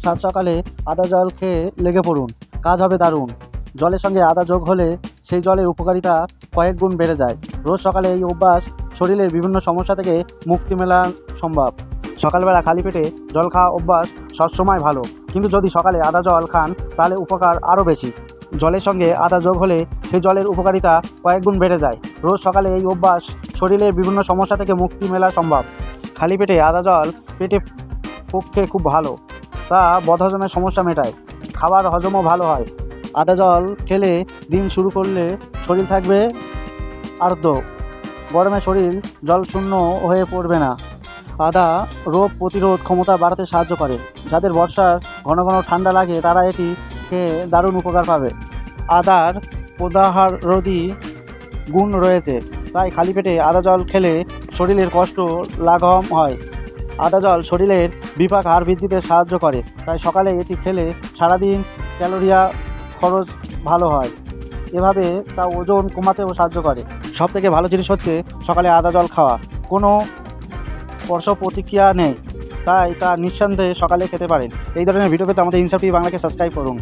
সাত সকালে আদা জল খেয়ে লেগে পড়ুন, কাজ হবে দারুণ। জলের সঙ্গে আদা যোগ হলে সেই জলের উপকারিতা কয়েক গুণ বেড়ে যায়। রোজ সকালে এই অভ্যাস শরীরের বিভিন্ন সমস্যা থেকে মুক্তি মেলা সম্ভব। সকালবেলা খালি পেটে জল খাওয়া অভ্যাস সবসময় ভালো, কিন্তু যদি সকালে আদা জল খান তাহলে উপকার আরও বেশি। জলের সঙ্গে আদা যোগ হলে সেই জলের উপকারিতা কয়েক গুণ বেড়ে যায়। রোজ সকালে এই অভ্যাস শরীরের বিভিন্ন সমস্যা থেকে মুক্তি মেলা সম্ভব। খালি পেটে আদা জল পেটের পক্ষে খুব ভালো, তা বদহজমের সমস্যা মেটায়, খাবার হজমও ভালো হয়। আদা জল খেলে দিন শুরু করলে শরীর থাকবে আর্দ্র, গরমে শরীর জল শূন্য হয়ে পড়বে না। আদা রোগ প্রতিরোধ ক্ষমতা বাড়াতে সাহায্য করে। যাদের বর্ষার ঘন ঘন ঠান্ডা লাগে তারা এটি খেয়ে দারুণ উপকার পাবে। আদার প্রদাহারোধী গুণ রয়েছে, তাই খালি পেটে আদা জল খেলে শরীরের কষ্ট লাঘব হয়। আদা জল শরীরের বিপাক হার বৃদ্ধিতে সাহায্য করে, তাই সকালে এটি খেলে সারাদিন ক্যালোরিয়া খরচ ভালো হয়। এভাবে তা ওজন কমাতেও সাহায্য করে। সবথেকে ভালো জিনিস হচ্ছে সকালে আদা জল খাওয়া, কোনো পার্শ্ব প্রতিক্রিয়া নেই, তাই তা নিঃসন্দেহে সকালে খেতে পারেন। এই ধরনের ভিডিও পেতে আমাদের ইনসাফ টিভি বাংলাকে সাবস্ক্রাইব করুন।